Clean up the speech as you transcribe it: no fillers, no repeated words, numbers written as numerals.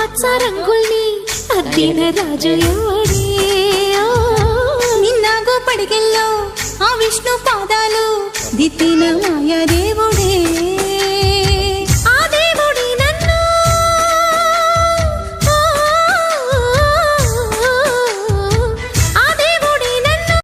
మత్స రంగుల్ని అద్దిన రాజు ఎవడే నిన్నాగో పడికెల్లో ఆ విష్ణు పాదాలు దిద్దిన మాయా దేవుడే